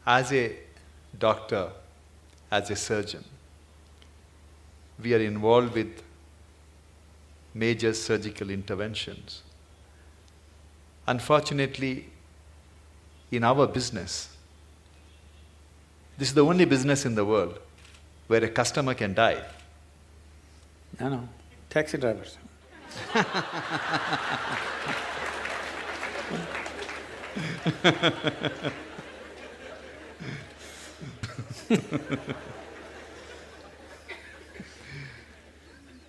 As a doctor, as a surgeon, we are involved with major surgical interventions. Unfortunately, in our business, this is the only business in the world where a customer can die. No, taxi drivers.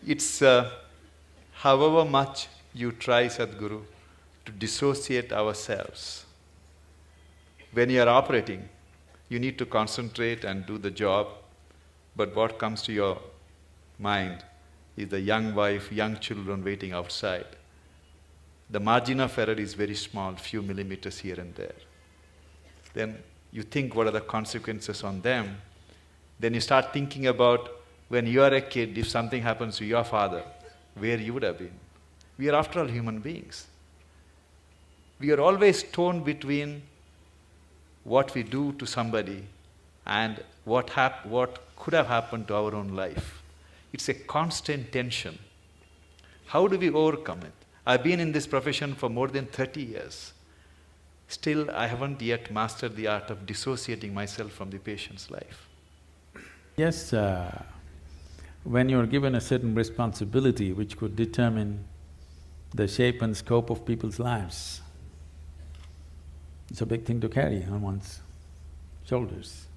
It's however much you try, Sadhguru, to dissociate ourselves. When you are operating, you need to concentrate and do the job, but what comes to your mind is the young wife, young children waiting outside. The margin of error is very small, few millimeters here and there. Then you think what are the consequences on them. Then you start thinking about when you are a kid, if something happens to your father, where you would have been. We are after all human beings. We are always torn between what we do to somebody and what could have happened to our own life. It's a constant tension. How do we overcome it? I've been in this profession for more than 30 years. Still, I haven't yet mastered the art of dissociating myself from the patient's life. Yes, when you're given a certain responsibility which could determine the shape and scope of people's lives, it's a big thing to carry on one's shoulders.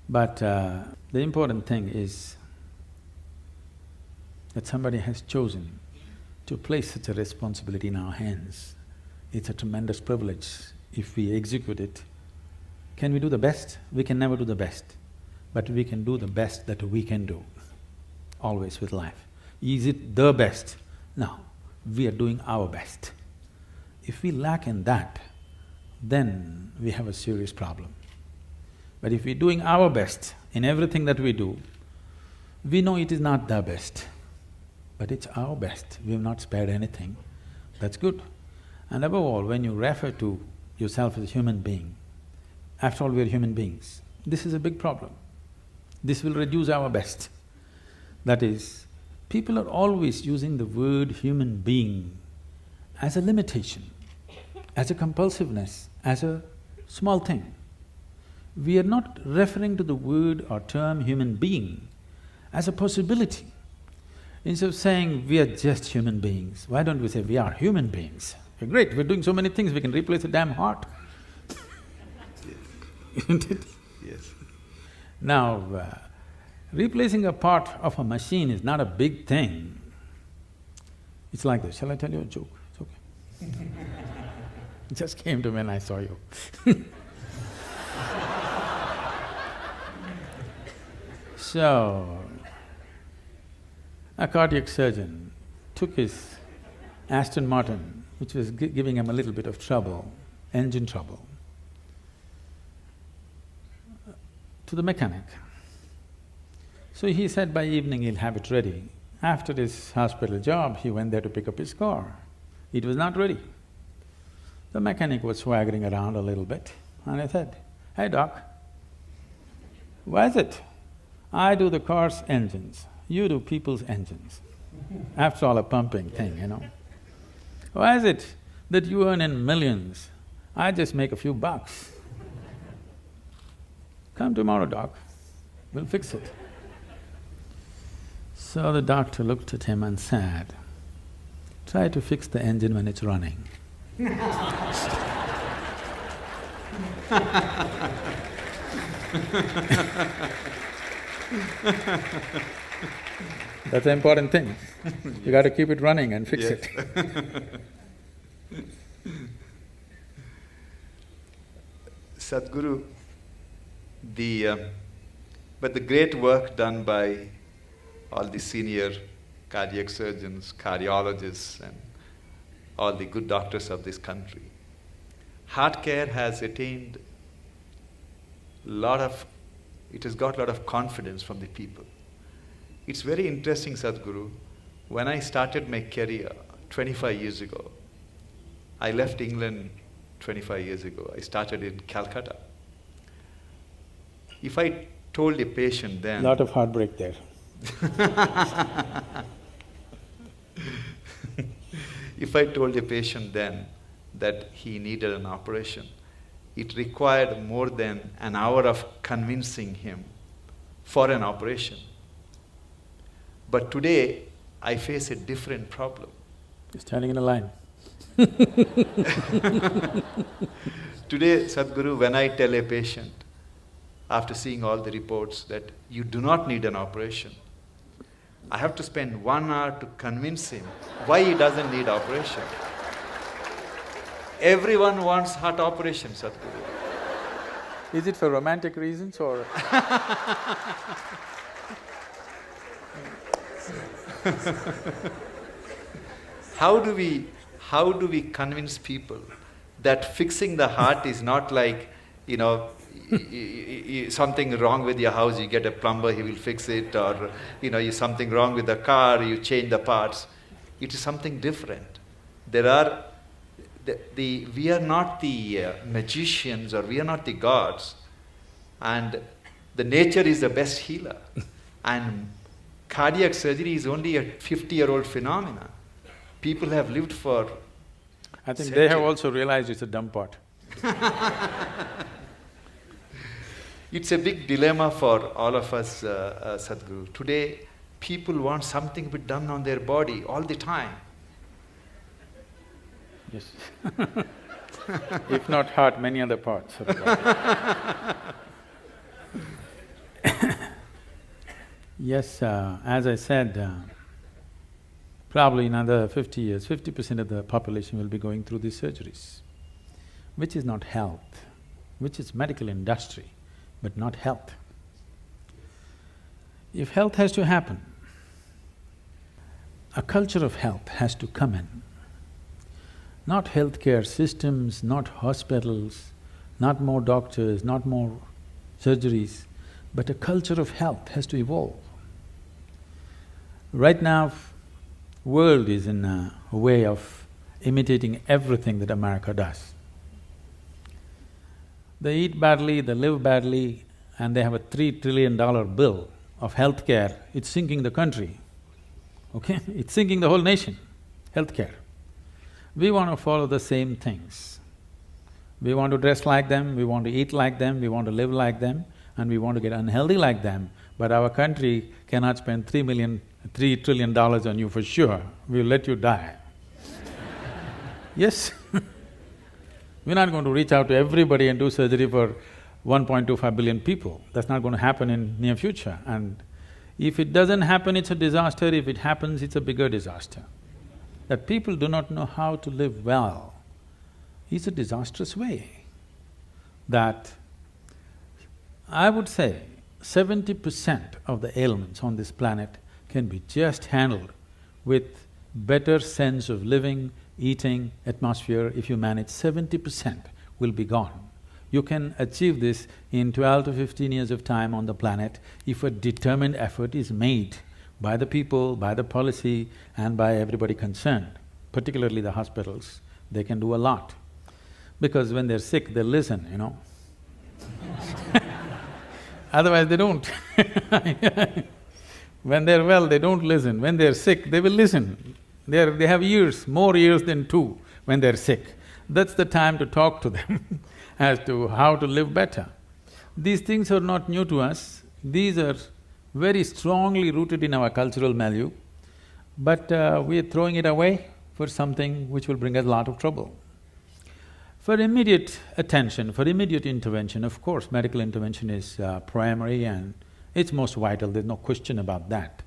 But the important thing is that somebody has chosen to place such a responsibility in our hands. It's a tremendous privilege if we execute it. Can we do the best? We can never do the best, but we can do the best that we can do, always with life. Is it the best? No, we are doing our best. If we lack in that, then we have a serious problem. But if we're doing our best in everything that we do, we know it is not the best, but it's our best. We have not spared anything. That's good. And above all, when you refer to yourself as a human being, after all, we are human beings. This is a big problem. This will reduce our best. That is, people are always using the word human being as a limitation, as a compulsiveness, as a small thing. We are not referring to the word or term human being as a possibility. Instead of saying we are just human beings, why don't we say we are human beings? We're great, we're doing so many things, we can replace a damn heart. Isn't it? Yes. Now, replacing a part of a machine is not a big thing. It's like this, shall I tell you a joke? It's okay. It just came to me when I saw you. So, a cardiac surgeon took his Aston Martin, which was giving him a little bit of trouble, engine trouble, to the mechanic. So he said by evening he'll have it ready. After his hospital job, he went there to pick up his car. It was not ready. The mechanic was swaggering around a little bit, and I said, "Hey doc, why is it I do the car's engines, you do people's engines? After all, a pumping thing, you know. Why is it that you earn in millions, I just make a few bucks? Come tomorrow, doc, we'll fix it." So the doctor looked at him and said, "Try to fix the engine when it's running." That's the important thing. You got to keep it running and fix it. Sadhguru, but the great work done by all the senior cardiac surgeons, cardiologists and all the good doctors of this country, heart care has attained it has got a lot of confidence from the people. It's very interesting, Sadhguru, when I started my career 25 years ago, I left England 25 years ago. I started in Calcutta. If I told a patient then… Lot of heartbreak there. If I told a patient then that he needed an operation, it required more than an hour of convincing him for an operation. But today, I face a different problem. You're standing in a line. Today, Sadhguru, when I tell a patient, after seeing all the reports, that you do not need an operation, I have to spend 1 hour to convince him why he doesn't need operation. Everyone wants heart operation, Sadhguru. Is it for romantic reasons or… How do we convince people that fixing the heart is not like, something wrong with your house, you get a plumber, he will fix it, or something wrong with the car, you change the parts. It is something different. We are not the magicians, or we are not the gods, and the nature is the best healer. And cardiac surgery is only a 50-year-old phenomenon. People have lived for… I think they have also realized it's a dumb pot. It's a big dilemma for all of us, Sadhguru. Today, people want something to be done on their body all the time. Yes. If not heart, many other parts of the body. Yes, as I said, probably in another 50 years, 50% of the population will be going through these surgeries, which is not health, which is medical industry, but not health. If health has to happen, a culture of health has to come in. Not healthcare systems, not hospitals, not more doctors, not more surgeries, but a culture of health has to evolve. Right now, world is in a way of imitating everything that America does. They eat badly, they live badly, and they have a $3 trillion bill of healthcare. It's sinking the country, okay? It's sinking the whole nation, healthcare. We want to follow the same things. We want to dress like them, we want to eat like them, we want to live like them, and we want to get unhealthy like them, but our country cannot spend $3 trillion on you for sure, we'll let you die. Yes. We're not going to reach out to everybody and do surgery for 1.25 billion people. That's not going to happen in near future. And if it doesn't happen, it's a disaster. If it happens, it's a bigger disaster. That people do not know how to live well is a disastrous way. That I would say 70% of the ailments on this planet can be just handled with better sense of living, eating, atmosphere. If you manage, 70% will be gone. You can achieve this in 12 to 15 years of time on the planet if a determined effort is made by the people, by the policy and by everybody concerned, particularly the hospitals. They can do a lot. Because when they're sick, they listen, Otherwise they don't. When they're well, they don't listen. When they're sick, they will listen. They have years, more years than 2 when they're sick. That's the time to talk to them as to how to live better. These things are not new to us, these are very strongly rooted in our cultural milieu, but we are throwing it away for something which will bring us a lot of trouble. For immediate attention, for immediate intervention, of course, medical intervention is primary and it's most vital, there's no question about that.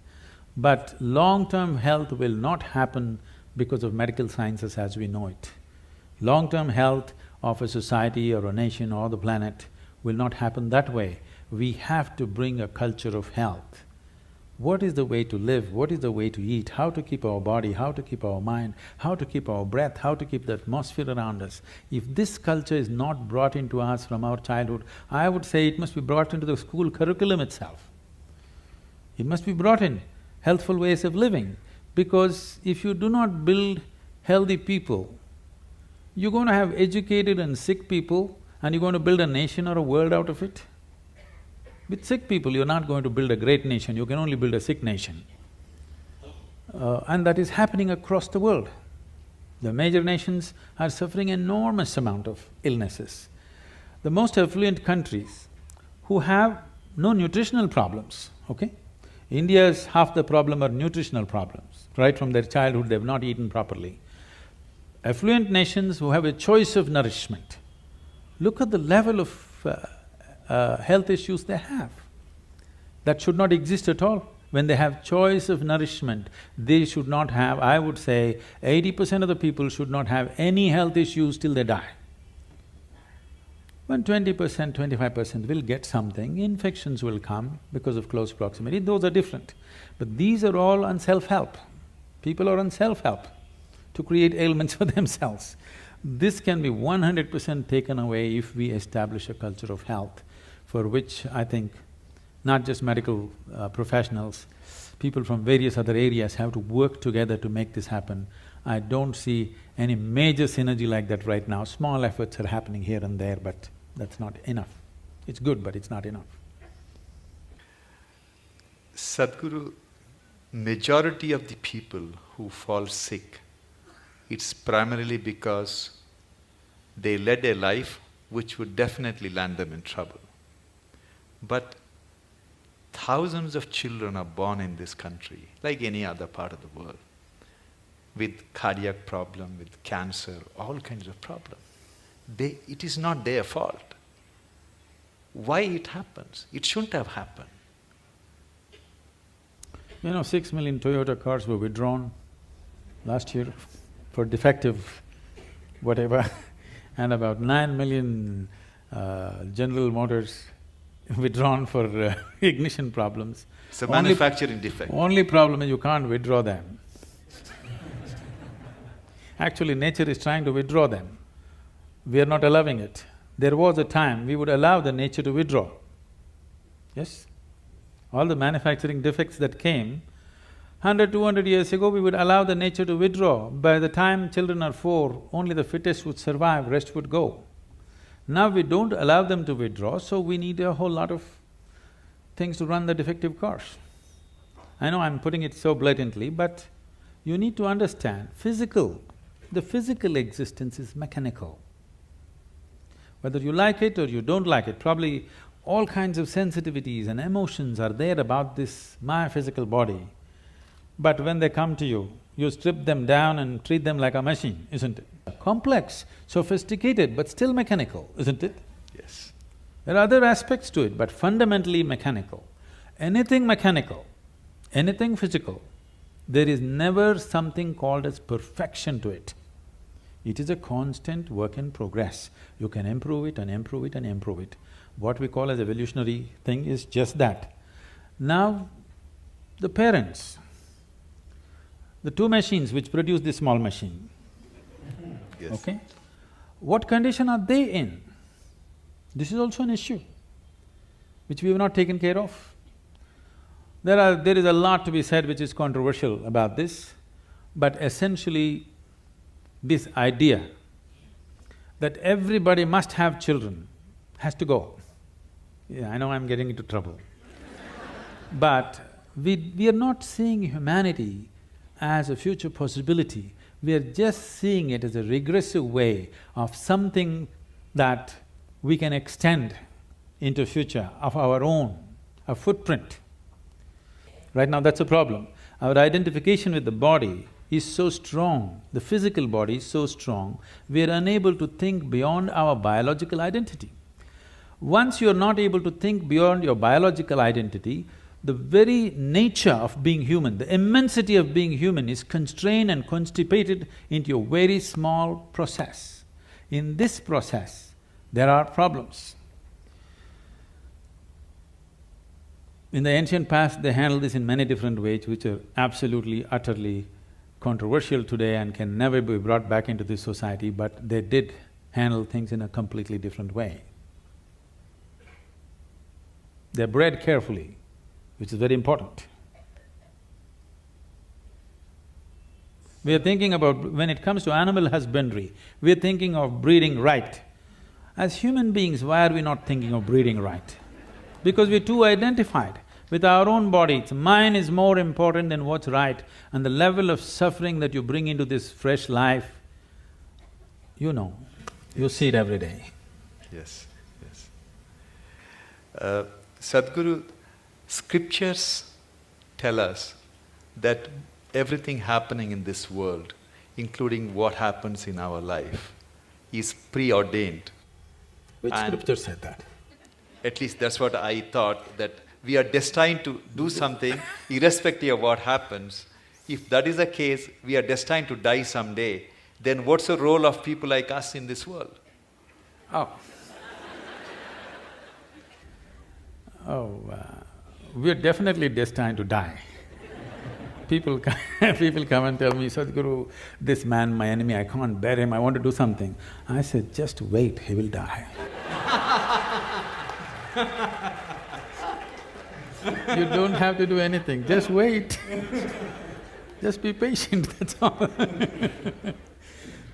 But long-term health will not happen because of medical sciences as we know it. Long-term health of a society or a nation or the planet will not happen that way. We have to bring a culture of health. What is the way to live? What is the way to eat? How to keep our body? How to keep our mind? How to keep our breath? How to keep the atmosphere around us? If this culture is not brought into us from our childhood, I would say it must be brought into the school curriculum itself. It must be brought in, healthful ways of living, because if you do not build healthy people, You're going to have educated and sick people and you're going to build a nation or a world out of it? With sick people, you're not going to build a great nation, you can only build a sick nation. And that is happening across the world. The major nations are suffering enormous amount of illnesses. The most affluent countries who have no nutritional problems, okay? India's half the problem are nutritional problems. Right from their childhood, they've not eaten properly. Affluent nations who have a choice of nourishment, look at the level of health issues they have. That should not exist at all. When they have choice of nourishment, they should not have, I would say, 80% of the people should not have any health issues till they die. When 20%, 25% will get something, infections will come because of close proximity, those are different. But these are all on self-help. People are on self-help to create ailments for themselves. This can be 100% taken away if we establish a culture of health, for which I think not just medical professionals, people from various other areas have to work together to make this happen. I don't see any major synergy like that right now. Small efforts are happening here and there, but that's not enough. It's good, but it's not enough. Sadhguru, majority of the people who fall sick, it's primarily because they led a life which would definitely land them in trouble. But thousands of children are born in this country, like any other part of the world, with cardiac problem, with cancer, all kinds of problems. It is not their fault. Why it happens? It shouldn't have happened. 6 million Toyota cars were withdrawn last year for defective whatever and about 9 million General Motors withdrawn for ignition problems. It's a manufacturing defect. Only problem is you can't withdraw them. Actually, nature is trying to withdraw them. We are not allowing it. There was a time we would allow the nature to withdraw. Yes? All the manufacturing defects that came, 100, 200 years ago, we would allow the nature to withdraw. By the time children are 4, only the fittest would survive, rest would go. Now we don't allow them to withdraw, so we need a whole lot of things to run the defective cars. I know I'm putting it so blatantly, but you need to understand, the physical existence is mechanical. Whether you like it or you don't like it, probably all kinds of sensitivities and emotions are there about this my physical body. But when they come to you, you strip them down and treat them like a machine, isn't it? Complex, sophisticated, but still mechanical, isn't it? Yes. There are other aspects to it, but fundamentally mechanical. Anything mechanical, anything physical, there is never something called as perfection to it. It is a constant work in progress. You can improve it and improve it and improve it. What we call as evolutionary thing is just that. Now, the parents, the two machines which produce this small machine, Yes. okay? What condition are they in? This is also an issue which we have not taken care of. There is a lot to be said which is controversial about this, but essentially this idea that everybody must have children has to go. Yeah, I know I'm getting into trouble. But we are not seeing humanity as a future possibility. We are just seeing it as a regressive way of something that we can extend into future of our own, a footprint. Right now that's a problem. Our identification with the body is so strong, the physical body is so strong, we are unable to think beyond our biological identity. Once you are not able to think beyond your biological identity, the very nature of being human, the immensity of being human is constrained and constipated into a very small process. In this process, there are problems. In the ancient past, they handled this in many different ways, which are absolutely, utterly controversial today and can never be brought back into this society, but they did handle things in a completely different way. They're bred carefully, which is very important. We are thinking about… when it comes to animal husbandry, we are thinking of breeding right. As human beings, why are we not thinking of breeding right? Because we're too identified with our own bodies. Mine is more important than what's right, and the level of suffering that you bring into this fresh life, you know, you see it every day. Yes, yes. Sadhguru, scriptures tell us that everything happening in this world, including what happens in our life, is preordained. Which And scripture said that? at least that's what I thought, that we are destined to do something irrespective of what happens. If that is the case, we are destined to die someday, then what's the role of people like us in this world? Oh. We're definitely destined to die. People come and tell me, Sadhguru, this man, my enemy, I can't bear him, I want to do something. I said, just wait, he will die. You don't have to do anything, just wait. Just be patient, that's all.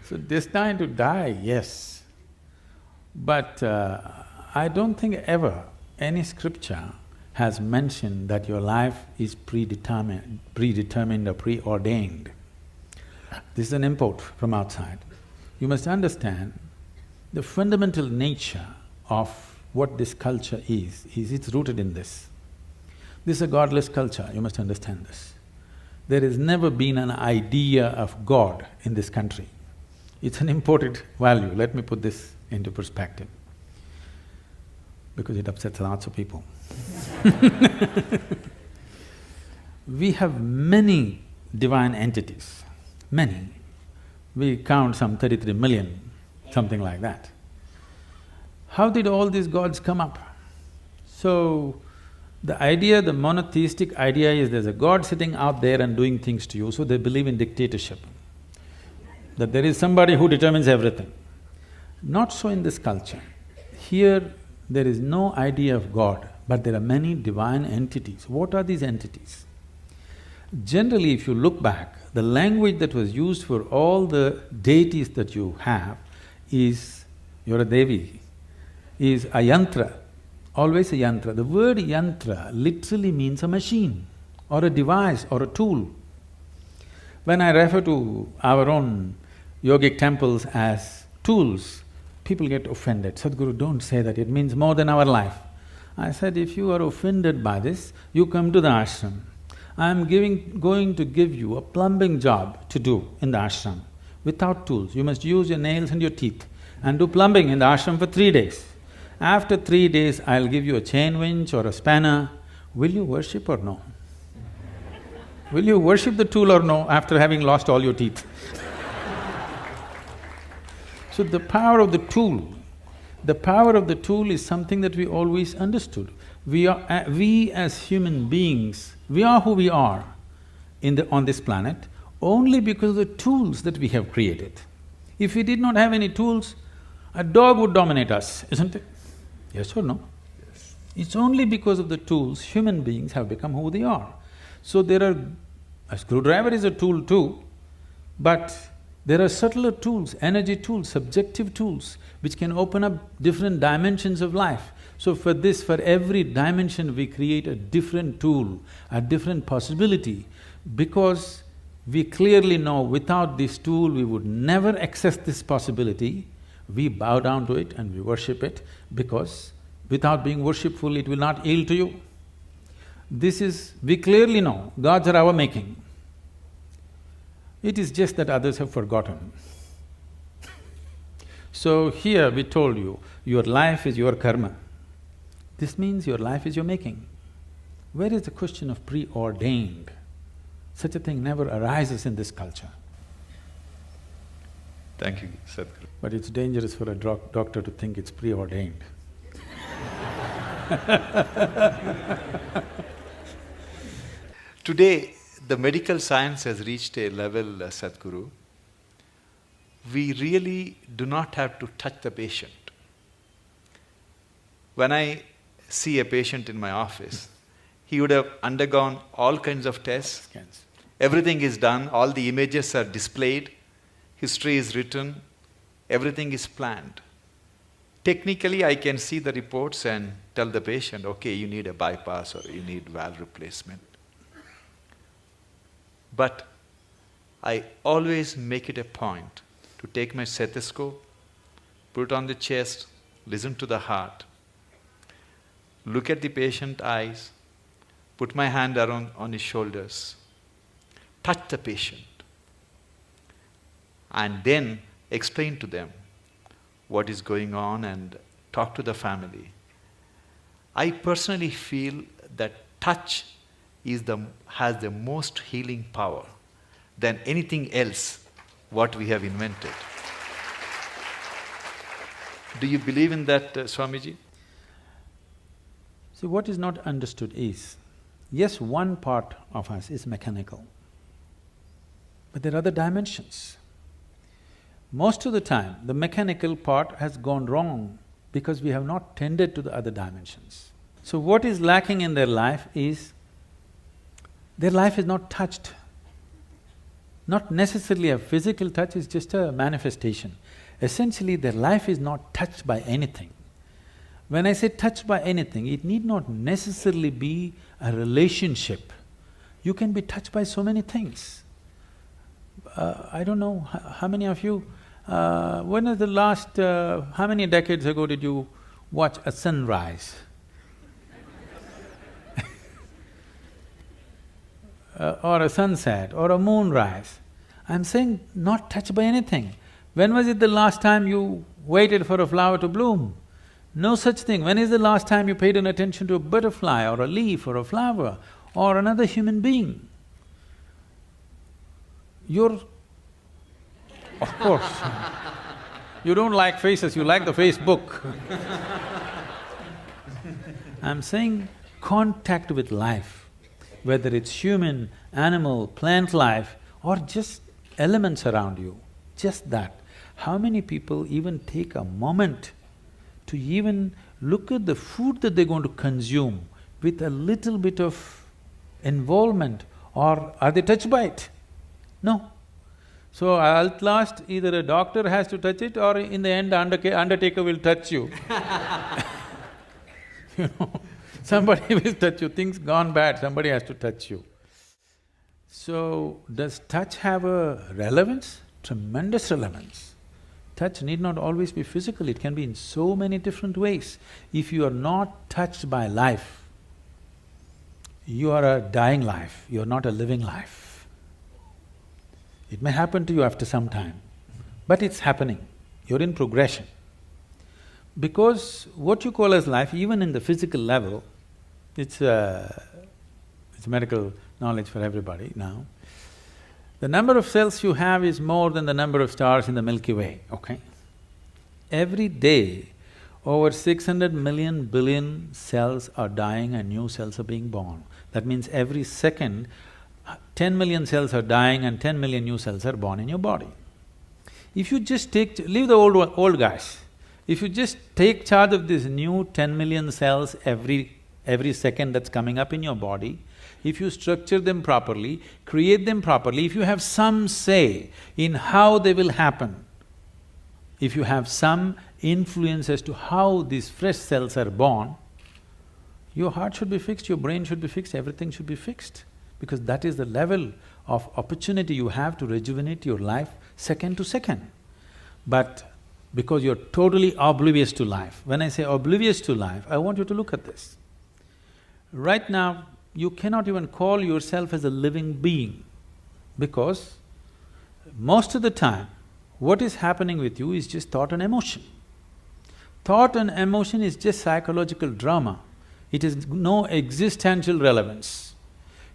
So destined to die, yes. But I don't think ever any scripture has mentioned that your life is predetermined or preordained. This is an import from outside. You must understand the fundamental nature of what this culture is it's rooted in this. This is a godless culture, you must understand this. There has never been an idea of God in this country. It's an imported value, let me put this into perspective, because it upsets lots of people. We have many divine entities, many. We count some 33 million, something like that. How did all these gods come up? So, the idea, the monotheistic idea is there's a god sitting out there and doing things to you, so they believe in dictatorship. That there is somebody who determines everything. Not so in this culture. Here, there is no idea of God, but there are many divine entities. What are these entities? Generally, if you look back, the language that was used for all the deities that you have is, you're a Devi, is a yantra, always a yantra. The word yantra literally means a machine or a device or a tool. When I refer to our own yogic temples as tools, people get offended. Sadhguru, don't say that, it means more than our life. I said, if you are offended by this, you come to the ashram. I am going to give you a plumbing job to do in the ashram without tools. You must use your nails and your teeth and do plumbing in the ashram for 3 days. After 3 days, I'll give you a chain winch or a spanner. Will you worship or no? Will you worship the tool or no after having lost all your teeth? So the power of the tool is something that we always understood. We as human beings, we are who we are on this planet only because of the tools that we have created. If we did not have any tools, a dog would dominate us, isn't it? Yes or no? Yes. It's only because of the tools human beings have become who they are. So a screwdriver is a tool too, but there are subtler tools, energy tools, subjective tools, which can open up different dimensions of life. So for every dimension we create a different tool, a different possibility, because we clearly know without this tool we would never access this possibility. We bow down to it and we worship it, because without being worshipful it will not yield to you. We clearly know, gods are our making. It is just that others have forgotten. So here we told you, your life is your karma. This means your life is your making. Where is the question of preordained? Such a thing never arises in this culture. Thank you, Sadhguru. But it's dangerous for a doctor to think it's preordained. Today, the medical science has reached a level, Sadhguru, we really do not have to touch the patient. When I see a patient in my office, he would have undergone all kinds of tests. Scans. Everything is done, all the images are displayed, history is written, everything is planned. Technically, I can see the reports and tell the patient, okay, you need a bypass or you need valve replacement. But I always make it a point to take my stethoscope, put it on the chest, listen to the heart, look at the patient's eyes, put my hand around on his shoulders, touch the patient, and then explain to them what is going on and talk to the family. I personally feel that touch has the most healing power than anything else what we have invented. Do you believe in that, Swamiji? See, what is not understood is, yes, one part of us is mechanical, but there are other dimensions. Most of the time, the mechanical part has gone wrong because we have not tended to the other dimensions. So what is lacking in their life is, their life is not touched. Not necessarily a physical touch, is just a manifestation. Essentially, their life is not touched by anything. When I say touched by anything, it need not necessarily be a relationship. You can be touched by so many things. I don't know how many of you… when was the last… how many decades ago did you watch a sunrise? Or a sunset, or a moonrise. I'm saying not touched by anything. When was it the last time you waited for a flower to bloom? No such thing. When is the last time you paid an attention to a butterfly or a leaf or a flower or another human being? You're… of course, you don't like faces, you like the Facebook. I'm saying contact with life, whether it's human, animal, plant life, or just elements around you, just that. How many people even take a moment to even look at the food that they're going to consume with a little bit of involvement, or are they touched by it? No. So at last, either a doctor has to touch it, or in the end, undertaker will touch you. You know, somebody will touch you, things gone bad, somebody has to touch you. So, does touch have a relevance? Tremendous relevance. Touch need not always be physical, it can be in so many different ways. If you are not touched by life, you are a dying life, you are not a living life. It may happen to you after some time, but it's happening, you're in progression. Because what you call as life, even in the physical level, it's medical knowledge for everybody now. The number of cells you have is more than the number of stars in the Milky Way, okay? Every day, over 600 million billion cells are dying and new cells are being born. That means every second, 10 million cells are dying and 10 million new cells are born in your body. If you just leave the old guys, if you just take charge of these new 10 million cells every second that's coming up in your body, if you structure them properly, create them properly, if you have some say in how they will happen, if you have some influence as to how these fresh cells are born, your heart should be fixed, your brain should be fixed, everything should be fixed. Because that is the level of opportunity you have to rejuvenate your life second to second. But because you're totally oblivious to life, when I say oblivious to life, I want you to look at this. Right now, you cannot even call yourself as a living being, because most of the time, what is happening with you is just thought and emotion. Thought and emotion is just psychological drama, it has no existential relevance.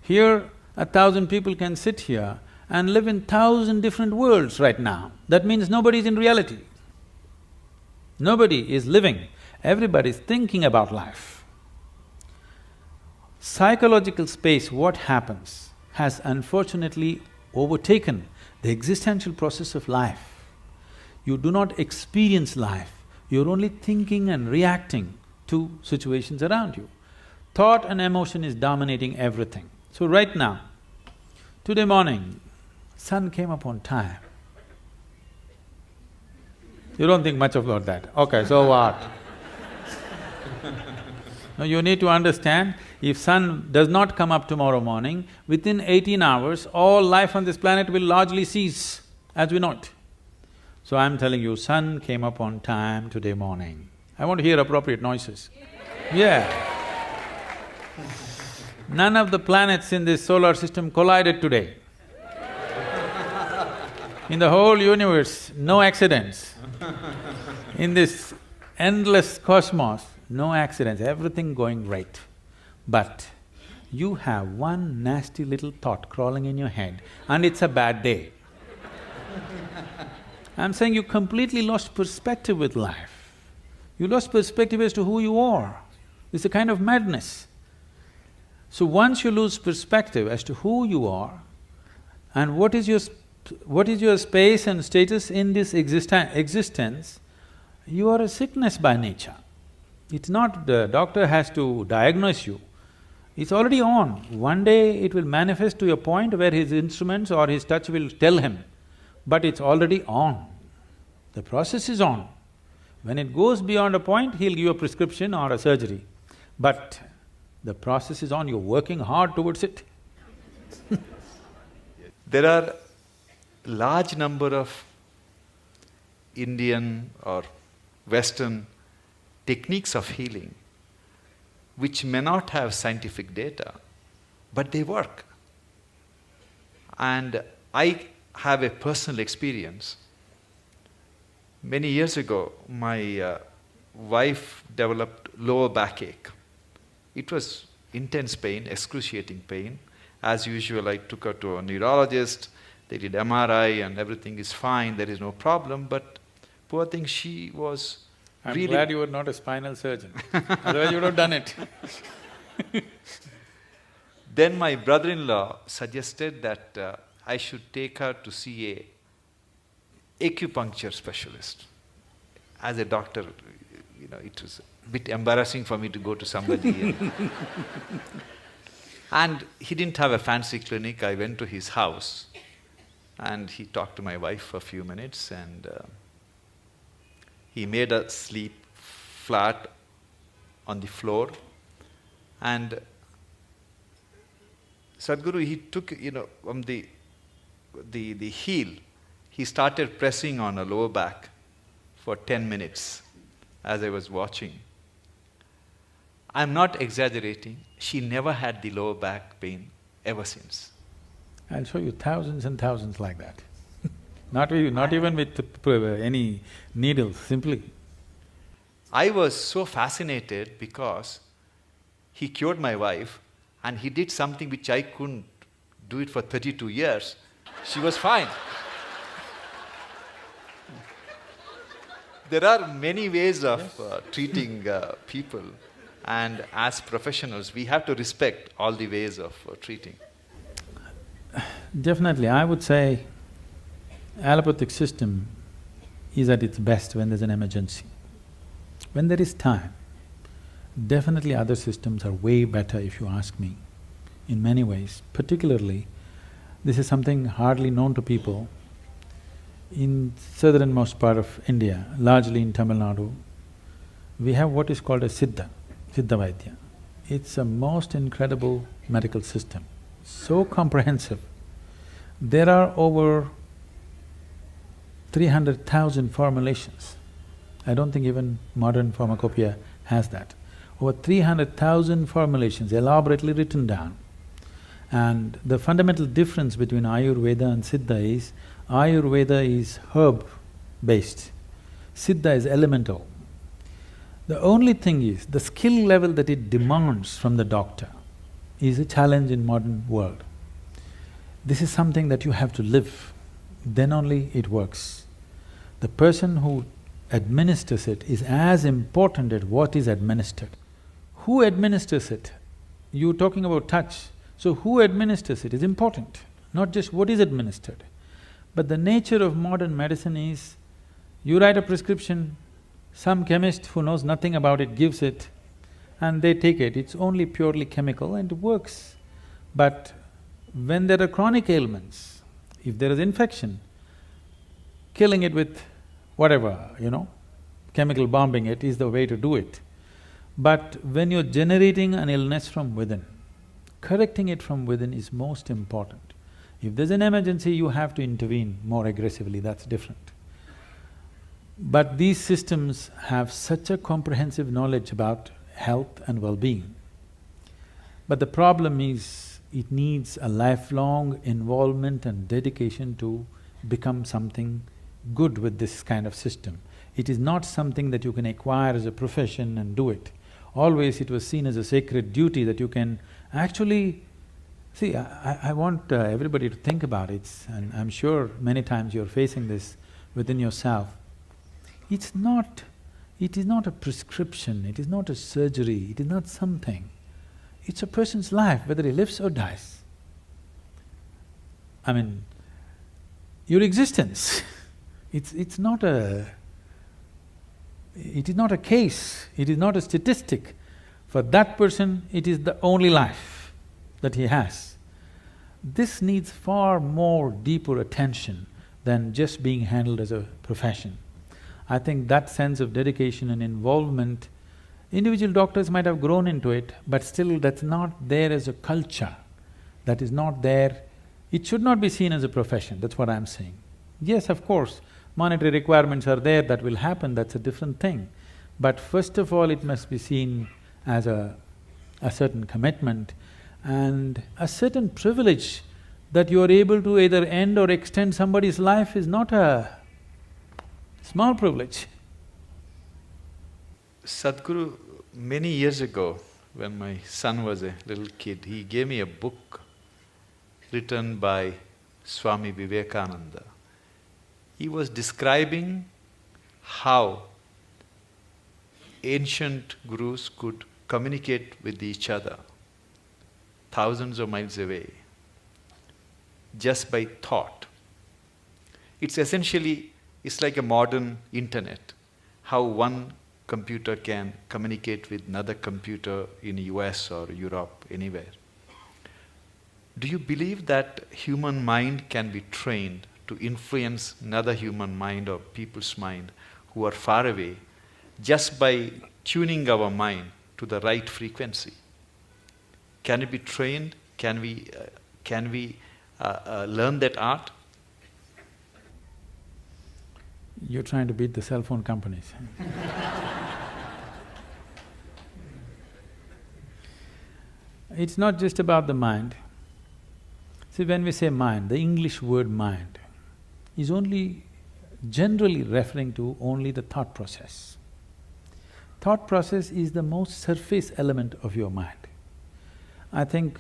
Here, 1,000 people can sit here and live in 1,000 different worlds right now. That means nobody is in reality. Nobody is living, everybody is thinking about life. Psychological space, what happens, has unfortunately overtaken the existential process of life. You do not experience life, you're only thinking and reacting to situations around you. Thought and emotion is dominating everything. So right now, Today morning, sun came up on time. You don't think much about that. Okay, so what? No, you need to understand, if sun does not come up tomorrow morning, within 18 hours, all life on this planet will largely cease as we know it. So I'm telling you, sun came up on time today morning. I want to hear appropriate noises. Yeah. None of the planets in this solar system collided today. In the whole universe, no accidents. In this endless cosmos, no accidents, everything going right. But you have one nasty little thought crawling in your head and it's a bad day. I'm saying you completely lost perspective with life. You lost perspective as to who you are. It's a kind of madness. So once you lose perspective as to who you are and what is your space and status in this existence, you are a sickness by nature. It's not the doctor has to diagnose you, it's already on. One day it will manifest to a point where his instruments or his touch will tell him, but it's already on. The process is on. When it goes beyond a point, he'll give you a prescription or a surgery. But the process is on, you're working hard towards it. There are large number of Indian or Western techniques of healing which may not have scientific data, but they work. And I have a personal experience. Many years ago, my wife developed lower backache. It was intense pain, excruciating pain. As usual, I took her to a neurologist, they did MRI and everything is fine, there is no problem, but poor thing, she was I'm really… glad you were not a spinal surgeon, otherwise you would have done it. Then my brother-in-law suggested that I should take her to see a acupuncture specialist. As a doctor, it was a bit embarrassing for me to go to somebody. And he didn't have a fancy clinic. I went to his house and he talked to my wife for a few minutes and he made her sleep flat on the floor. And Sadhguru, he took, from the heel, he started pressing on her lower back for 10 minutes as I was watching. I'm not exaggerating, she never had the lower back pain ever since. I'll show you thousands and thousands like that. Not even with any needles, simply. I was so fascinated because he cured my wife and he did something which I couldn't do it for 32 years. She was fine. There are many ways of treating people, and as professionals, we have to respect all the ways of treating. Definitely, I would say allopathic system is at its best when there's an emergency. When there is time, definitely other systems are way better if you ask me, in many ways. Particularly, this is something hardly known to people. In southernmost part of India, largely in Tamil Nadu, we have what is called a Siddha Vaidya. It's a most incredible medical system, so comprehensive. There are over 300,000 formulations. I don't think even modern pharmacopoeia has that. Over 300,000 formulations elaborately written down. And the fundamental difference between Ayurveda and Siddha is, Ayurveda is herb-based, Siddha is elemental. The only thing is, the skill level that it demands from the doctor is a challenge in modern world. This is something that you have to live, then only it works. The person who administers it is as important as what is administered. Who administers it? You're talking about touch, so who administers it is important, not just what is administered. But the nature of modern medicine is, you write a prescription, some chemist who knows nothing about it gives it, and they take it. It's only purely chemical and it works. But When there are chronic ailments, if there is infection, killing it with whatever, chemical bombing it is the way to do it. But when you're generating an illness from within, correcting it from within is most important. If there's an emergency, you have to intervene more aggressively, that's different. But these systems have such a comprehensive knowledge about health and well-being. But the problem is, it needs a lifelong involvement and dedication to become something good with this kind of system. It is not something that you can acquire as a profession and do it. Always it was seen as a sacred duty that you can actually… See, I want everybody to think about it, and I'm sure many times you're facing this within yourself. It is not a prescription, it is not a surgery, it is not something. It's a person's life, whether he lives or dies. I mean, your existence, it is not a case, it is not a statistic. For that person, it is the only life that he has. This needs far more deeper attention than just being handled as a profession. I think that sense of dedication and involvement, individual doctors might have grown into it, but still that's not there as a culture, that is not there. It should not be seen as a profession, that's what I'm saying. Yes, of course, monetary requirements are there, that will happen, that's a different thing. But first of all, it must be seen as a certain commitment and a certain privilege that you are able to either end or extend somebody's life is not a small privilege. Sadhguru, many years ago, when my son was a little kid, he gave me a book written by Swami Vivekananda. He was describing how ancient gurus could communicate with each other thousands of miles away just by thought. It's like a modern internet, how one computer can communicate with another computer in US or Europe, anywhere. Do you believe that human mind can be trained to influence another human mind or people's mind who are far away just by tuning our mind to the right frequency? Can it be trained? Can we learn that art? You're trying to beat the cell phone companies. It's not just about the mind. See, when we say mind, the English word mind is only generally referring to only the thought process. Thought process is the most surface element of your mind. I think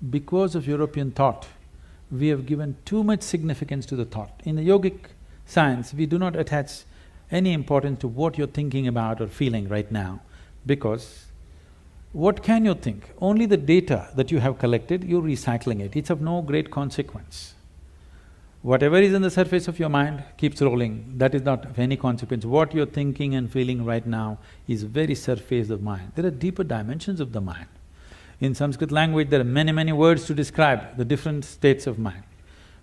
because of European thought, we have given too much significance to the thought. In the yogic science, we do not attach any importance to what you're thinking about or feeling right now, because what can you think? Only the data that you have collected, you're recycling it, it's of no great consequence. Whatever is on the surface of your mind keeps rolling, that is not of any consequence. What you're thinking and feeling right now is very surface of mind. There are deeper dimensions of the mind. In Sanskrit language, there are many words to describe the different states of mind.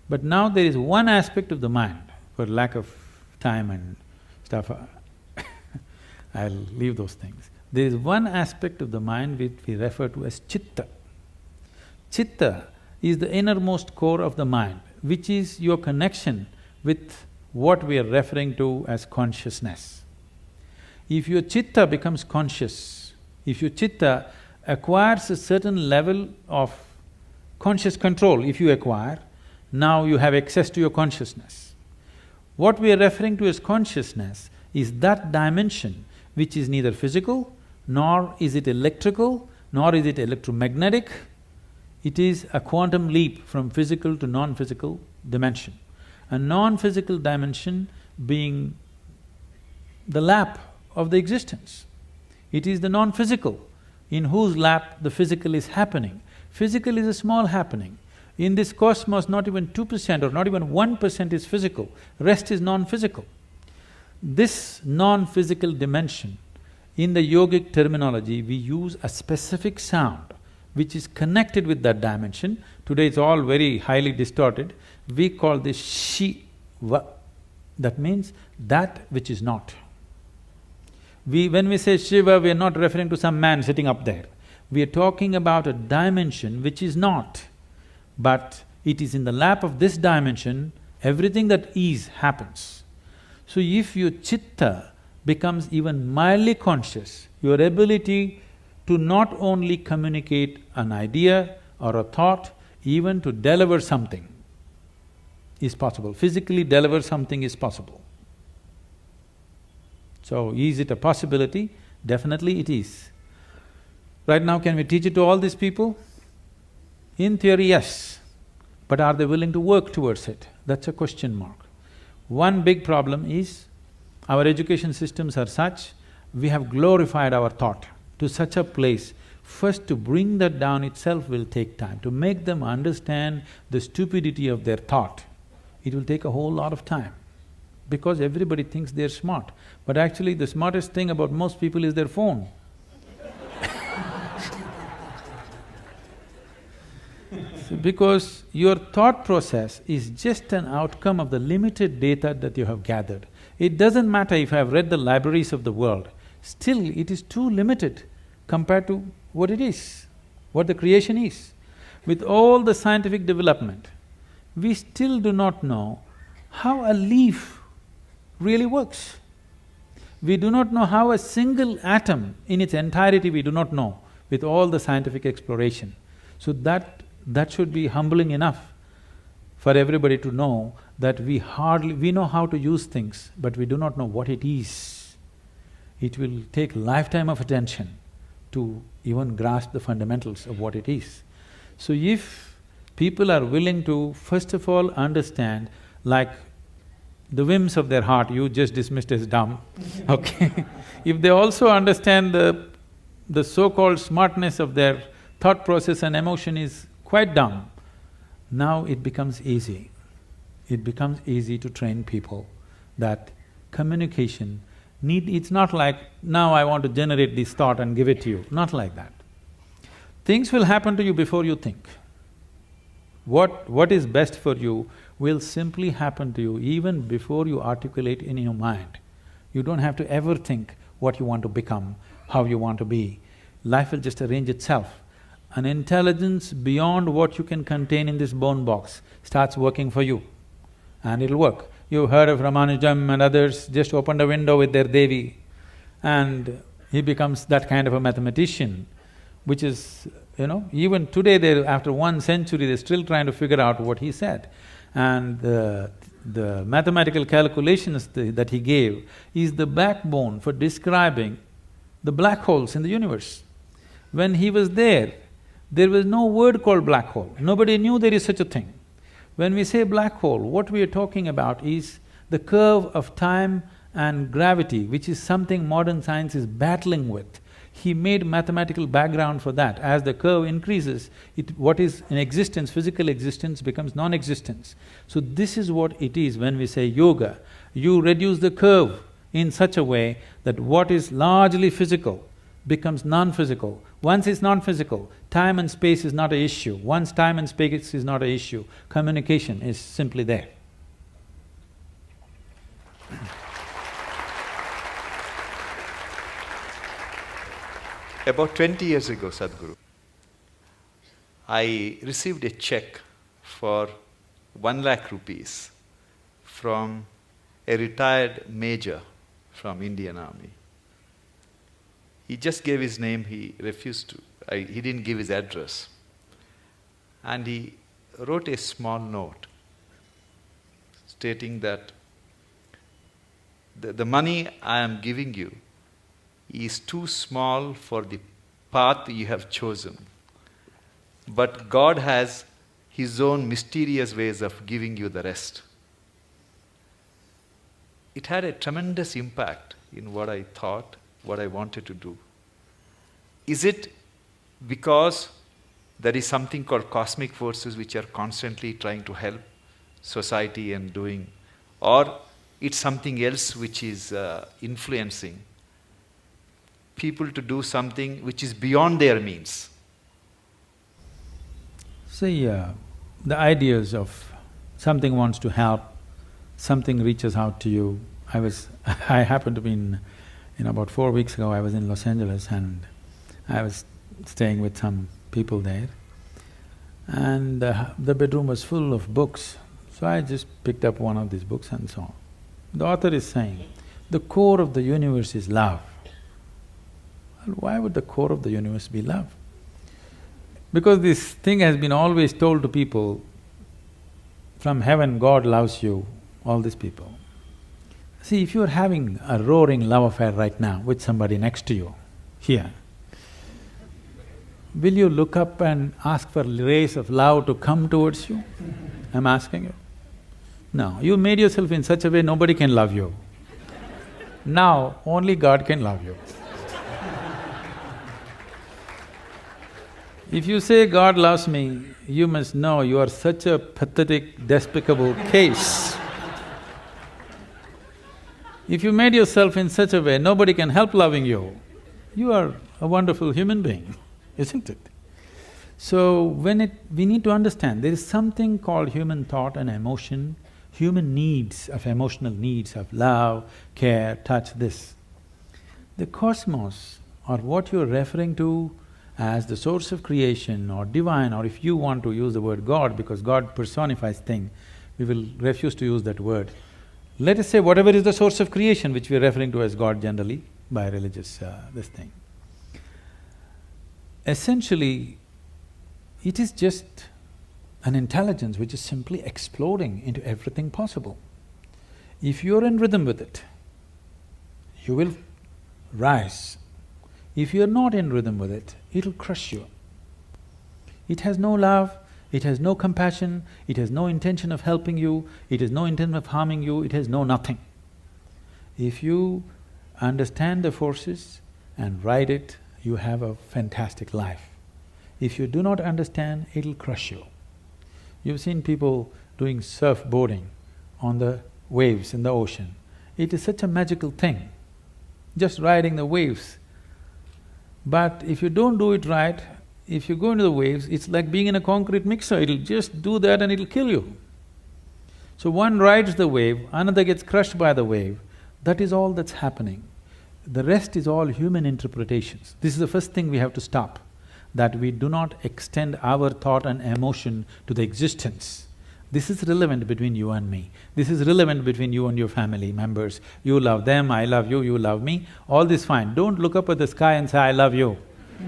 But now there is one aspect of the mind, for lack of time and stuff, I'll leave those things. There is one aspect of the mind which we refer to as chitta. Chitta is the innermost core of the mind, which is your connection with what we are referring to as consciousness. If your chitta becomes conscious, if your chitta acquires a certain level of conscious control, if you acquire, now you have access to your consciousness. What we are referring to as consciousness is that dimension which is neither physical, nor is it electrical, nor is it electromagnetic. It is a quantum leap from physical to non-physical dimension. A non-physical dimension being the lap of the existence. It is the non-physical in whose lap the physical is happening. Physical is a small happening. In this cosmos, not even 2% or not even 1% is physical, rest is non-physical. This non-physical dimension, in the yogic terminology, we use a specific sound which is connected with that dimension. Today it's all very highly distorted. We call this Shiva. That means that which is not. When we say Shiva, we are not referring to some man sitting up there. We are talking about a dimension which is not, but it is in the lap of this dimension, everything that is happens. So if your chitta becomes even mildly conscious, your ability to not only communicate an idea or a thought, even to deliver something is possible. Physically deliver something is possible. So, is it a possibility? Definitely it is. Right now, can we teach it to all these people? In theory, yes. But are they willing to work towards it? That's a question mark. One big problem is, our education systems are such, we have glorified our thought to such a place. First, to bring that down itself will take time. To make them understand the stupidity of their thought, it will take a whole lot of time. Because everybody thinks they're smart, but actually the smartest thing about most people is their phone. Because your thought process is just an outcome of the limited data that you have gathered. It doesn't matter if I have read the libraries of the world, still it is too limited compared to what it is, what the creation is. With all the scientific development, we still do not know how a leaf really works. We do not know how a single atom in its entirety we do not know with all the scientific exploration. So that should be humbling enough for everybody to know that we know how to use things, but we do not know what it is. It will take lifetime of attention to even grasp the fundamentals of what it is. So if people are willing to first of all understand, like the whims of their heart, you just dismissed as dumb, okay? If they also understand the so-called smartness of their thought process and emotion is quite dumb, now it becomes easy. It becomes easy to train people that communication it's not like, now I want to generate this thought and give it to you, not like that. Things will happen to you before you think. What is best for you will simply happen to you even before you articulate in your mind. You don't have to ever think what you want to become, how you want to be. Life will just arrange itself. An intelligence beyond what you can contain in this bone box starts working for you, and it'll work. You've heard of Ramanujam and others, just opened a window with their Devi, and he becomes that kind of a mathematician, which is, even today after 1 century, they're still trying to figure out what he said. And the mathematical calculations that he gave is the backbone for describing the black holes in the universe. When he was there was no word called black hole, nobody knew there is such a thing. When we say black hole, what we are talking about is the curve of time and gravity, which is something modern science is battling with. He made mathematical background for that. As the curve increases, what is in existence, physical existence, becomes non-existence. So this is what it is when we say yoga. You reduce the curve in such a way that what is largely physical becomes non-physical. Once it's non-physical, time and space is not an issue. Once time and space is not an issue, communication is simply there. About 20 years ago, Sadhguru, I received a check for 1 lakh rupees from a retired major from Indian Army. He just gave his name, he refused to, he didn't give his address. And he wrote a small note stating that the money I am giving you is too small for the path you have chosen. But God has His own mysterious ways of giving you the rest. It had a tremendous impact in what I thought, what I wanted to do. Is it because there is something called cosmic forces which are constantly trying to help society and doing, or it's something else which is influencing people to do something which is beyond their means? See, the ideas of something wants to help, something reaches out to you. I happened to be about 4 weeks ago, I was in Los Angeles and I was staying with some people there. And the bedroom was full of books, so I just picked up one of these books and saw. The author is saying, the core of the universe is love. Well, why would the core of the universe be love? Because this thing has been always told to people, from heaven God loves you, all these people. See, if you're having a roaring love affair right now with somebody next to you, here, will you look up and ask for rays of love to come towards you? I'm asking you. No, you made yourself in such a way nobody can love you. Now, only God can love you. If you say, God loves me, you must know you are such a pathetic, despicable case. If you made yourself in such a way nobody can help loving you, you are a wonderful human being, isn't it? So, we need to understand, there is something called human thought and emotion, human needs, of emotional needs of love, care, touch, this. The cosmos, or what you're referring to as the source of creation or divine, or if you want to use the word God, because God personifies thing, we will refuse to use that word. Let us say whatever is the source of creation, which we are referring to as God generally by religious this thing. Essentially, it is just an intelligence which is simply exploding into everything possible. If you're in rhythm with it, you will rise. If you're not in rhythm with it, it'll crush you. It has no love, it has no compassion, it has no intention of helping you, it has no intention of harming you, it has no nothing. If you understand the forces and ride it, you have a fantastic life. If you do not understand, it'll crush you. You've seen people doing surfboarding on the waves in the ocean. It is such a magical thing, just riding the waves. But if you don't do it right, if you go into the waves, it's like being in a concrete mixer, it'll just do that and it'll kill you. So one rides the wave, another gets crushed by the wave, that is all that's happening. The rest is all human interpretations. This is the first thing we have to stop, that we do not extend our thought and emotion to the existence. This is relevant between you and me. This is relevant between you and your family members. You love them, I love you, you love me, all this fine. Don't look up at the sky and say, I love you.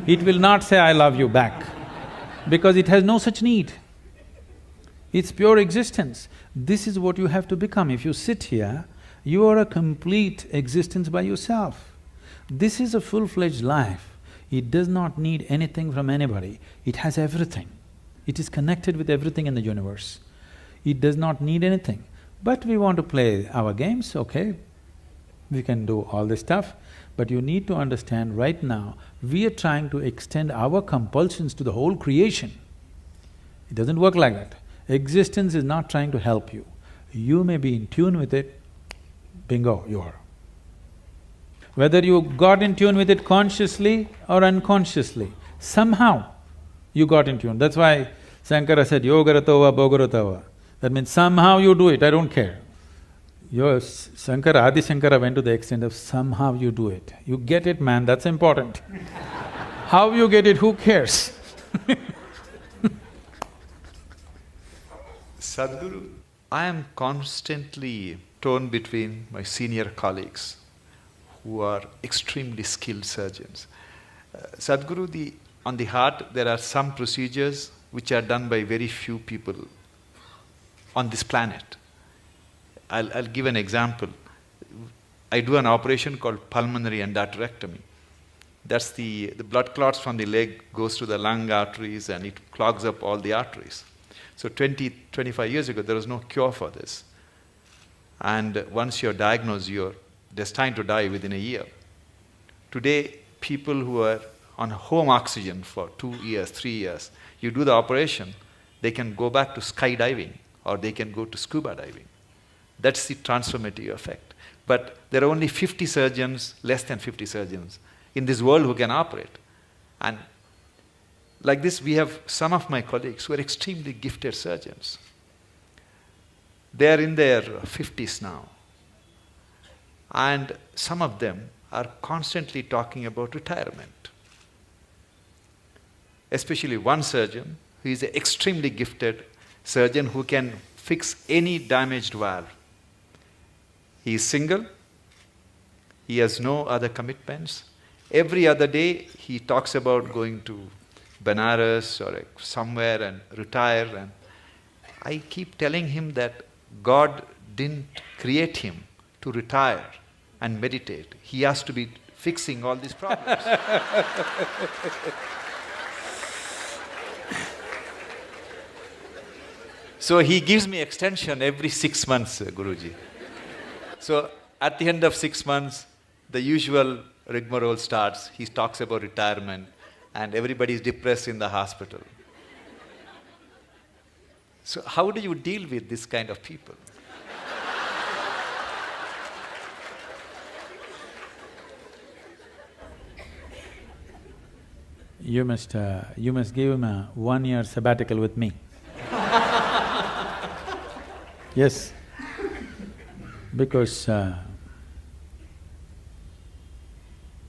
It will not say, I love you back, because it has no such need. It's pure existence. This is what you have to become. If you sit here, you are a complete existence by yourself. This is a full-fledged life. It does not need anything from anybody. It has everything. It is connected with everything in the universe. It does not need anything. But we want to play our games, okay, we can do all this stuff, but you need to understand right now, we are trying to extend our compulsions to the whole creation. It doesn't work like that. Existence is not trying to help you. You may be in tune with it, bingo, you are. Whether you got in tune with it consciously or unconsciously, somehow you got in tune. That's why Shankara said, yogaratova bhogaratava. That means somehow you do it, I don't care. Your Shankara, Adi Shankara went to the extent of somehow you do it. You get it, man, that's important. How you get it, who cares? Sadhguru, I am constantly torn between my senior colleagues who are extremely skilled surgeons. Sadhguru, on the heart, there are some procedures which are done by very few people on this planet. I'll give an example. I do an operation called pulmonary endarterectomy. That's the blood clots from the leg goes to the lung arteries and it clogs up all the arteries. So 25 years ago, there was no cure for this. And once you're diagnosed, you're destined to die within a year. Today, people who are on home oxygen for 2 years, 3 years, you do the operation, they can go back to skydiving or they can go to scuba diving. That's the transformative effect. But there are only 50 surgeons, less than 50 surgeons in this world who can operate. And Like this, we have some of my colleagues who are extremely gifted surgeons. They are in their 50s now. And some of them are constantly talking about retirement. Especially one surgeon who is an extremely gifted surgeon who can fix any damaged valve. He is single, he has no other commitments. Every other day he talks about going to Benares or somewhere and retire. And I keep telling him that God didn't create him to retire and meditate. He has to be fixing all these problems. So he gives me extension every 6 months, Guruji. So at the end of 6 months, the usual rigmarole starts. He talks about retirement and everybody is depressed in the hospital. So how do you deal with this kind of people? You must give him a 1-year sabbatical with me. Yes, because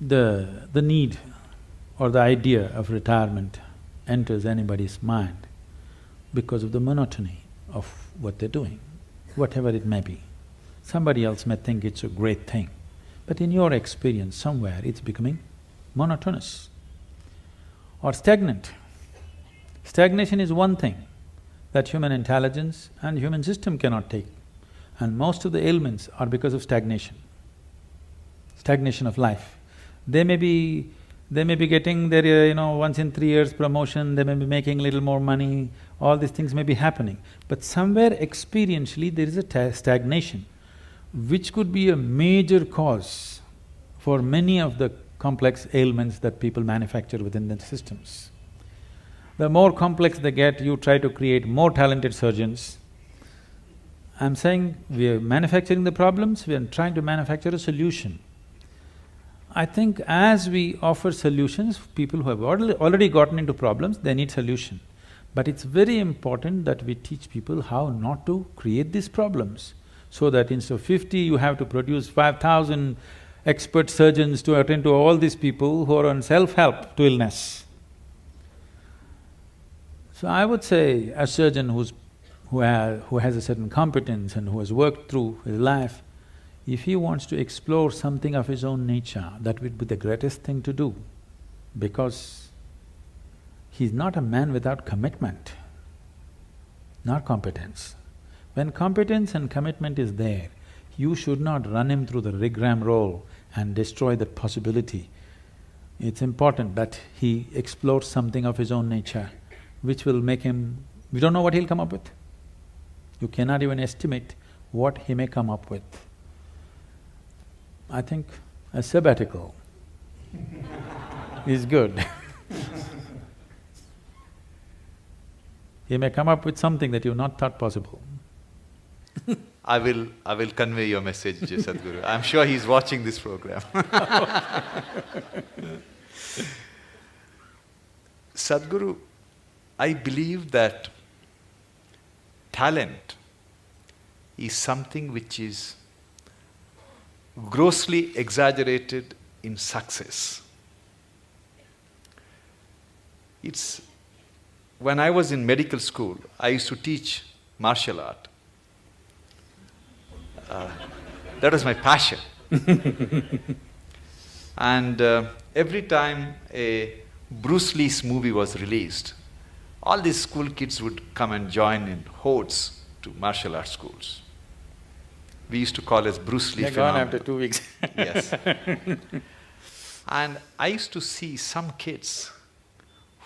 the need or the idea of retirement enters anybody's mind because of the monotony of what they're doing, whatever it may be. Somebody else may think it's a great thing, but in your experience, somewhere it's becoming monotonous or stagnant. Stagnation is one thing that human intelligence and human system cannot take, and most of the ailments are because of stagnation of life. They may be getting their, once in 3 years promotion, they may be making little more money, all these things may be happening. But somewhere experientially there is a stagnation, which could be a major cause for many of the complex ailments that people manufacture within their systems. The more complex they get, you try to create more talented surgeons. I'm saying we are manufacturing the problems, we are trying to manufacture a solution. I think as we offer solutions, people who have already gotten into problems, they need solution. But it's very important that we teach people how not to create these problems, so that instead of 50, you have to produce 5,000 expert surgeons to attend to all these people who are on self-help to illness. So I would say a surgeon who has a certain competence and who has worked through his life, if he wants to explore something of his own nature, that would be the greatest thing to do, because he's not a man without commitment, not competence. When competence and commitment is there, you should not run him through the rigmarole and destroy that possibility. It's important that he explores something of his own nature, which will make him… we don't know what he'll come up with. You cannot even estimate what he may come up with. I think a sabbatical is good. He may come up with something that you've not thought possible. I will convey your message, Sadhguru. I'm sure he's watching this program. Sadhguru, I believe that talent is something which is grossly exaggerated in success. It's… when I was in medical school, I used to teach martial art. That was my passion. And every time a Bruce Lee's movie was released, all these school kids would come and join in hordes to martial arts schools. We used to call it Bruce Lee phenomenon. They're gone after 2 weeks. Yes. And I used to see some kids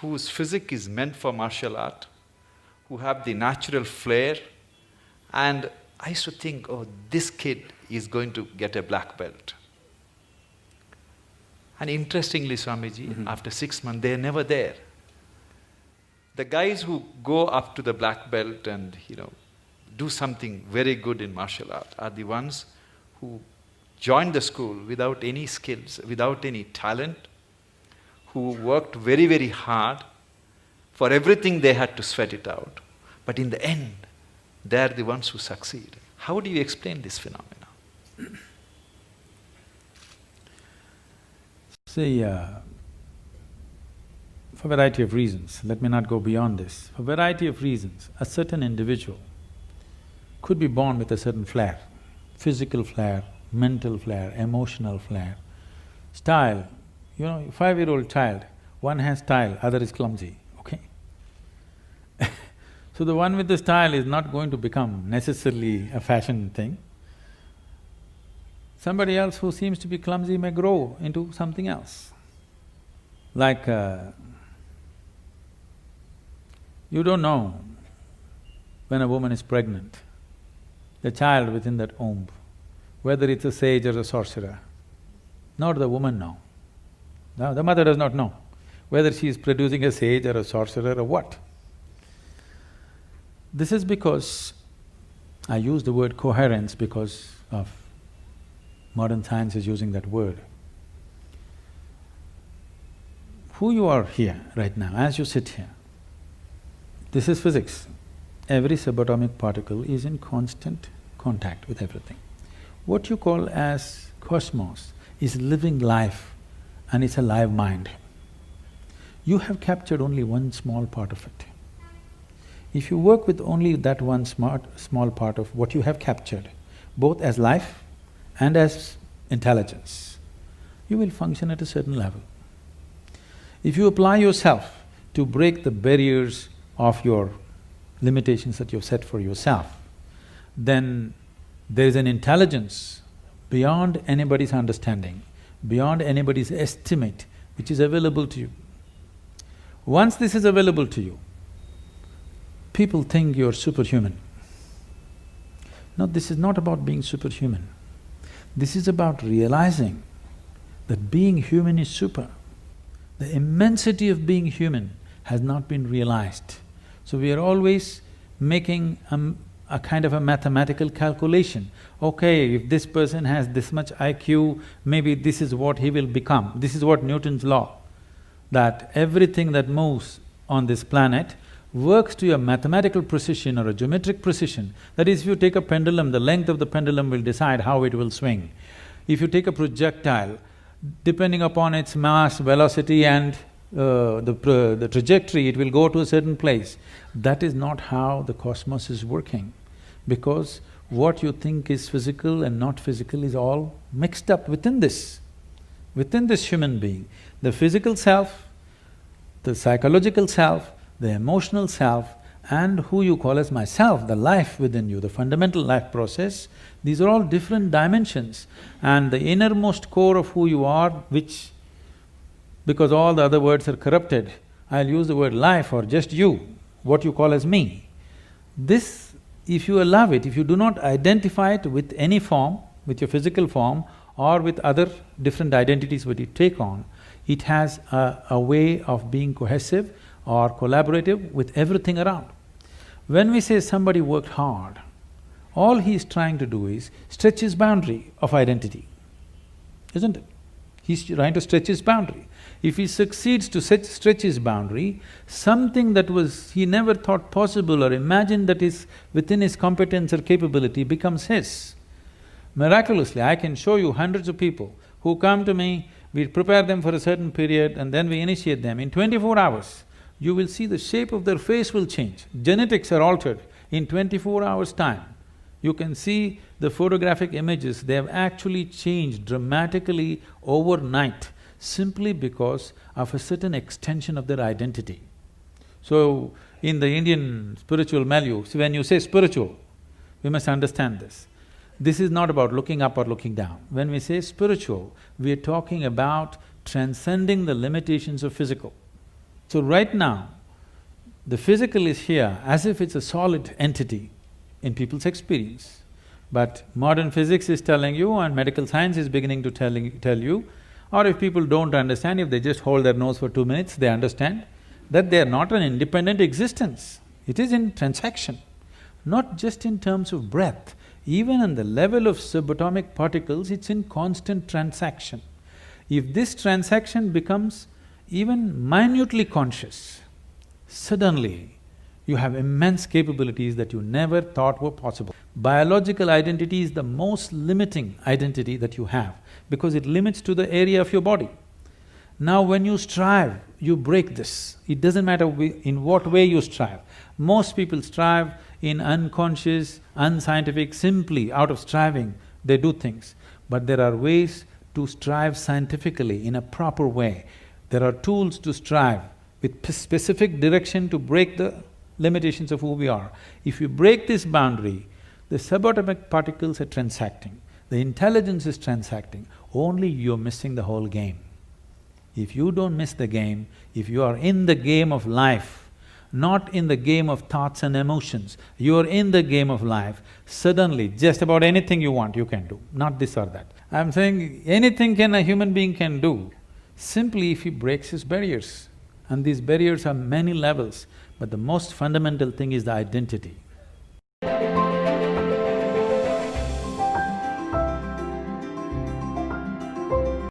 whose physique is meant for martial art, who have the natural flair, and I used to think, oh, this kid is going to get a black belt. And interestingly, Swamiji, after 6 months, they're never there. The guys who go up to the black belt and, do something very good in martial art are the ones who joined the school without any skills, without any talent, who worked very, very hard For everything they had to sweat it out. But in the end, they are the ones who succeed. How do you explain this phenomena? See, for a variety of reasons, let me not go beyond this. For a variety of reasons, a certain individual could be born with a certain flair, physical flair, mental flair, emotional flair, style. You know, 5-year-old child, one has style, other is clumsy, okay? So the one with the style is not going to become necessarily a fashion thing. Somebody else who seems to be clumsy may grow into something else. Like, you don't know when a woman is pregnant, the child within that womb, whether it's a sage or a sorcerer. Nor the woman know. No, the mother does not know whether she is producing a sage or a sorcerer or what. This is because, I use the word coherence because of modern science is using that word. Who you are here right now, as you sit here, this is physics. Every subatomic particle is in constant contact with everything. What you call as cosmos is living life and it's a live mind. You have captured only one small part of it. If you work with only that one small part of what you have captured, both as life and as intelligence, you will function at a certain level. If you apply yourself to break the barriers of your limitations that you've set for yourself, then there is an intelligence beyond anybody's understanding, beyond anybody's estimate, which is available to you. Once this is available to you, people think you're superhuman. No, this is not about being superhuman. This is about realizing that being human is super. The immensity of being human has not been realized. So we are always making a kind of a mathematical calculation. Okay, if this person has this much IQ, maybe this is what he will become. This is what Newton's law, that everything that moves on this planet works to a mathematical precision or a geometric precision. That is, if you take a pendulum, the length of the pendulum will decide how it will swing. If you take a projectile, depending upon its mass, velocity and the trajectory, it will go to a certain place. That is not how the cosmos is working, because what you think is physical and not physical is all mixed up within this human being. The physical self, the psychological self, the emotional self, and who you call as myself, the life within you, the fundamental life process, these are all different dimensions. And the innermost core of who you are, which, because all the other words are corrupted, I'll use the word life or just you, what you call as me. This, if you allow it, if you do not identify it with any form, with your physical form or with other different identities that you take on, it has a way of being cohesive or collaborative with everything around. When we say somebody worked hard, all he is trying to do is stretch his boundary of identity, isn't it? He's trying to stretch his boundary. If he succeeds to stretch his boundary, something that was he never thought possible or imagined that is within his competence or capability becomes his. Miraculously, I can show you hundreds of people who come to me, we prepare them for a certain period and then we initiate them. In 24 hours, you will see the shape of their face will change. Genetics are altered in 24 hours' time. You can see the photographic images, they have actually changed dramatically overnight simply because of a certain extension of their identity. So, in the Indian spiritual milieu, so when you say spiritual, we must understand this. This is not about looking up or looking down. When we say spiritual, we are talking about transcending the limitations of physical. So right now, the physical is here as if it's a solid entity in people's experience. But modern physics is telling you and medical science is beginning to tell you, or if people don't understand, if they just hold their nose for 2 minutes, they understand that they are not an independent existence. It is in transaction, not just in terms of breath. Even on the level of subatomic particles, it's in constant transaction. If this transaction becomes even minutely conscious, suddenly you have immense capabilities that you never thought were possible. Biological identity is the most limiting identity that you have because it limits to the area of your body. Now when you strive, you break this. It doesn't matter in what way you strive. Most people strive in unconscious, unscientific, simply out of striving, they do things. But there are ways to strive scientifically in a proper way. There are tools to strive with specific direction to break the limitations of who we are. If you break this boundary, the subatomic particles are transacting, the intelligence is transacting, only you're missing the whole game. If you don't miss the game, if you are in the game of life, not in the game of thoughts and emotions, you are in the game of life, suddenly just about anything you want you can do, not this or that. I'm saying anything a human being can do, simply if he breaks his barriers. And these barriers are many levels, but the most fundamental thing is the identity.